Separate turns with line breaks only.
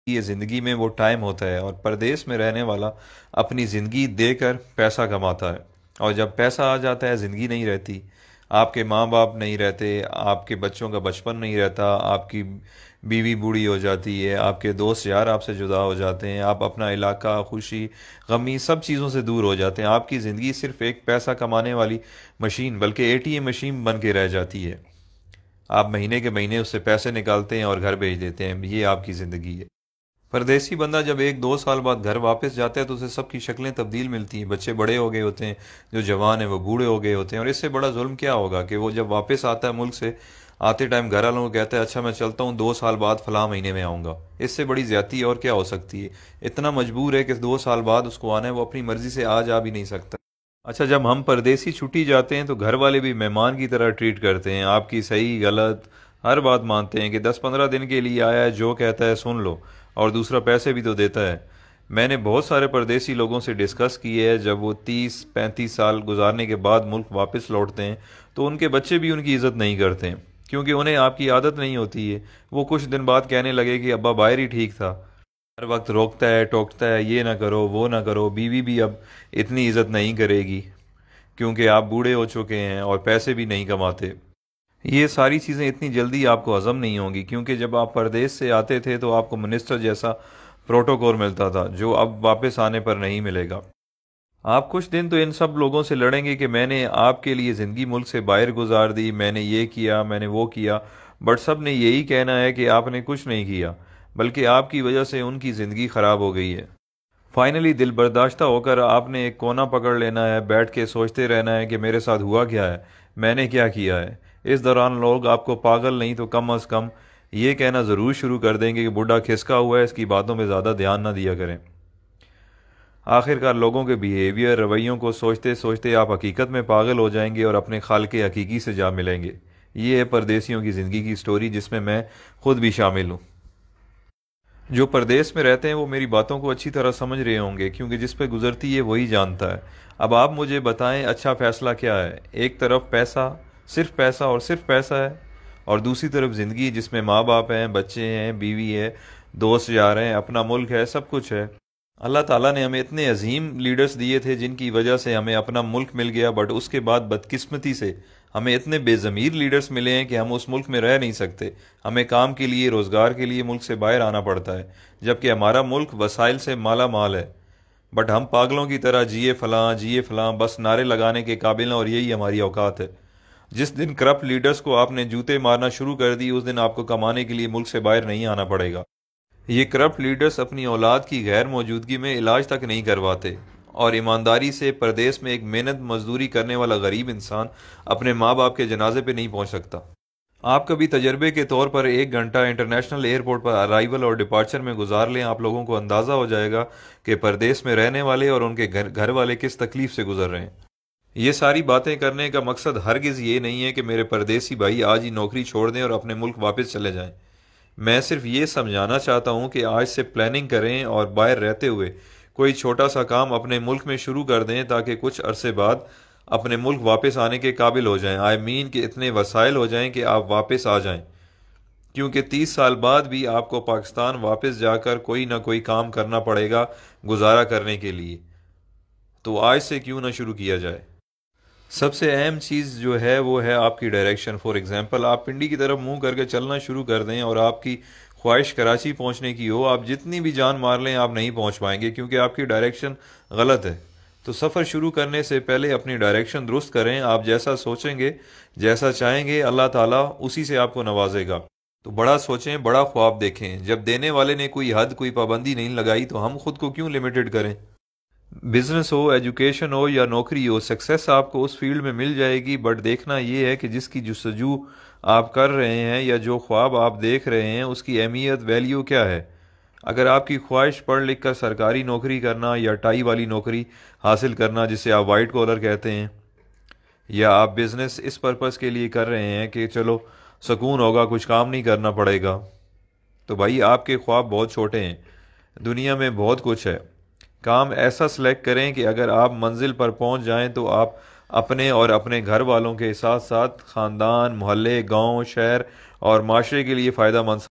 یہ زندگی میں وہ ٹائم ہوتا ہے، اور پردیس میں رہنے والا اپنی زندگی دے کر پیسہ کماتا ہے، اور جب پیسہ آ جاتا ہے زندگی نہیں رہتی۔ آپ کے ماں باپ نہیں رہتے، آپ کے بچوں کا بچپن نہیں رہتا، آپ کی بیوی بوڑھی ہو جاتی ہے، آپ کے دوست یار آپ سے جدا ہو جاتے ہیں، آپ اپنا علاقہ، خوشی غمی سب چیزوں سے دور ہو جاتے ہیں۔ آپ کی زندگی صرف ایک پیسہ کمانے والی مشین بلکہ اے ٹی ایم مشین بن کے رہ جاتی ہے۔ آپ مہینے کے مہینے اس سے پیسے نکالتے ہیں اور گھر بھیج دیتے ہیں، یہ آپ کی زندگی ہے۔ پردیسی بندہ جب ایک دو سال بعد گھر واپس جاتا ہے تو اسے سب کی شکلیں تبدیل ملتی ہیں، بچے بڑے ہو گئے ہوتے ہیں، جو جوان ہیں وہ بوڑھے ہو گئے ہوتے ہیں، اور اس سے بڑا ظلم کیا ہوگا کہ وہ جب واپس آتا ہے ملک سے، آتے ٹائم گھر والوں کو کہتا ہے اچھا میں چلتا ہوں، 2 سال بعد فلاں مہینے میں آؤں گا۔ اس سے بڑی زیادتی اور کیا ہو سکتی ہے؟ اتنا مجبور ہے کہ 2 سال بعد اس کو آنا ہے، وہ اپنی مرضی سے آ جا بھی نہیں سکتا۔ اچھا، جب ہم پردیسی چھٹی جاتے ہیں تو گھر والے بھی مہمان کی طرح ٹریٹ کرتے ہیں، آپ کی صحیح غلط ہر بات مانتے ہیں کہ 10-15 دن کے لیے آیا ہے، جو کہتا ہے سن لو، اور دوسرا پیسے بھی تو دیتا ہے۔ میں نے بہت سارے پردیسی لوگوں سے ڈسکس کی ہے، جب وہ 30-35 سال گزارنے کے بعد ملک واپس لوٹتے ہیں تو ان کے بچے بھی ان کی عزت نہیں کرتے ہیں، کیونکہ انہیں آپ کی عادت نہیں ہوتی ہے۔ وہ کچھ دن بعد کہنے لگے کہ ابا باہر ہی ٹھیک تھا، ہر وقت روکتا ہے ٹوکتا ہے، یہ نہ کرو وہ نہ کرو۔ بیوی بھی اب اتنی عزت نہیں کرے گی کیونکہ آپ بوڑھے ہو چکے ہیں اور پیسے بھی نہیں کماتے۔ یہ ساری چیزیں اتنی جلدی آپ کو ہضم نہیں ہوں گی، کیونکہ جب آپ پردیس سے آتے تھے تو آپ کو منسٹر جیسا پروٹوکول ملتا تھا، جو اب واپس آنے پر نہیں ملے گا۔ آپ کچھ دن تو ان سب لوگوں سے لڑیں گے کہ میں نے آپ کے لیے زندگی ملک سے باہر گزار دی، میں نے یہ کیا، میں نے وہ کیا، بٹ سب نے یہی کہنا ہے کہ آپ نے کچھ نہیں کیا، بلکہ آپ کی وجہ سے ان کی زندگی خراب ہو گئی ہے۔ فائنلی دل برداشتہ ہو کر آپ نے ایک کونا پکڑ لینا ہے، بیٹھ کے سوچتے رہنا ہے کہ میرے ساتھ ہوا کیا ہے، میں نے کیا کیا ہے۔ اس دوران لوگ آپ کو پاگل نہیں تو کم از کم یہ کہنا ضرور شروع کر دیں گے کہ بڈھا کھسکا ہوا ہے، اس کی باتوں پہ زیادہ دھیان نہ دیا کریں۔ آخرکار لوگوں کے بیہیویئر رویوں کو سوچتے سوچتے آپ حقیقت میں پاگل ہو جائیں گے اور اپنے خالق حقیقی سے جا ملیں گے۔ یہ ہے پردیسیوں کی زندگی کی سٹوری، جس میں میں خود بھی شامل ہوں۔ جو پردیس میں رہتے ہیں وہ میری باتوں کو اچھی طرح سمجھ رہے ہوں گے، کیونکہ جس پہ گزرتی ہے وہی جانتا ہے۔ اب آپ مجھے بتائیں اچھا فیصلہ کیا ہے؟ ایک طرف پیسہ، صرف پیسہ اور صرف پیسہ ہے، اور دوسری طرف زندگی جس میں ماں باپ ہیں، بچے ہیں، بیوی ہے، دوست یار ہیں، اپنا ملک ہے، سب کچھ ہے۔ اللہ تعالیٰ نے ہمیں اتنے عظیم لیڈرز دیے تھے جن کی وجہ سے ہمیں اپنا ملک مل گیا، بٹ اس کے بعد بدقسمتی سے ہمیں اتنے بے ضمیر لیڈرز ملے ہیں کہ ہم اس ملک میں رہ نہیں سکتے، ہمیں کام کے لیے، روزگار کے لیے ملک سے باہر آنا پڑتا ہے، جبکہ ہمارا ملک وسائل سے مالا مال ہے، بٹ ہم پاگلوں کی طرح جیے فلاں بس نعرے لگانے کے قابل ہیں، اور یہی ہماری اوقات ہے۔ جس دن کرپٹ لیڈرز کو آپ نے جوتے مارنا شروع کر دی، اس دن آپ کو کمانے کے لیے ملک سے باہر نہیں آنا پڑے گا۔ یہ کرپٹ لیڈرز اپنی اولاد کی غیر موجودگی میں علاج تک نہیں کرواتے، اور ایمانداری سے پردیس میں ایک محنت مزدوری کرنے والا غریب انسان اپنے ماں باپ کے جنازے پہ نہیں پہنچ سکتا۔ آپ کبھی تجربے کے طور پر 1 گھنٹہ انٹرنیشنل ایئرپورٹ پر ارائیول اور ڈپارچر میں گزار لیں، آپ لوگوں کو اندازہ ہو جائے گا کہ پردیس میں رہنے والے اور ان کے گھر والے کس تکلیف سے گزر رہے ہیں۔ یہ ساری باتیں کرنے کا مقصد ہرگز یہ نہیں ہے کہ میرے پردیسی بھائی آج ہی نوکری چھوڑ دیں اور اپنے ملک واپس چلے جائیں۔ میں صرف یہ سمجھانا چاہتا ہوں کہ آج سے پلاننگ کریں اور باہر رہتے ہوئے کوئی چھوٹا سا کام اپنے ملک میں شروع کر دیں، تاکہ کچھ عرصے بعد اپنے ملک واپس آنے کے قابل ہو جائیں۔ آئی مین کہ اتنے وسائل ہو جائیں کہ آپ واپس آ جائیں، کیونکہ 30 سال بعد بھی آپ کو پاکستان واپس جا کر کوئی نہ کوئی کام کرنا پڑے گا گزارا کرنے کے لیے، تو آج سے کیوں نہ شروع کیا جائے۔ سب سے اہم چیز جو ہے وہ ہے آپ کی ڈائریکشن۔ فار ایگزامپل، آپ پنڈی کی طرف منہ کر کے چلنا شروع کر دیں اور آپ کی خواہش کراچی پہنچنے کی ہو، آپ جتنی بھی جان مار لیں آپ نہیں پہنچ پائیں گے، کیونکہ آپ کی ڈائریکشن غلط ہے۔ تو سفر شروع کرنے سے پہلے اپنی ڈائریکشن درست کریں۔ آپ جیسا سوچیں گے، جیسا چاہیں گے، اللہ تعالیٰ اسی سے آپ کو نوازے گا۔ تو بڑا سوچیں، بڑا خواب دیکھیں۔ جب دینے والے نے کوئی حد، کوئی پابندی نہیں لگائی تو ہم خود کو کیوں لمیٹڈ کریں؟ بزنس ہو، ایجوکیشن ہو یا نوکری ہو، سکسیس آپ کو اس فیلڈ میں مل جائے گی، بٹ دیکھنا یہ ہے کہ جس کی جستجو آپ کر رہے ہیں یا جو خواب آپ دیکھ رہے ہیں اس کی اہمیت، ویلیو کیا ہے۔ اگر آپ کی خواہش پڑھ لکھ کر سرکاری نوکری کرنا یا ٹائی والی نوکری حاصل کرنا جسے آپ وائٹ کالر کہتے ہیں، یا آپ بزنس اس پرپس کے لیے کر رہے ہیں کہ چلو سکون ہوگا، کچھ کام نہیں کرنا پڑے گا، تو بھائی آپ کے خواب بہت چھوٹے ہیں۔ دنیا میں بہت کچھ ہے۔ کام ایسا سلیکٹ کریں کہ اگر آپ منزل پر پہنچ جائیں تو آپ اپنے اور اپنے گھر والوں کے ساتھ ساتھ خاندان، محلے، گاؤں، شہر اور معاشرے کے لیے فائدہ مند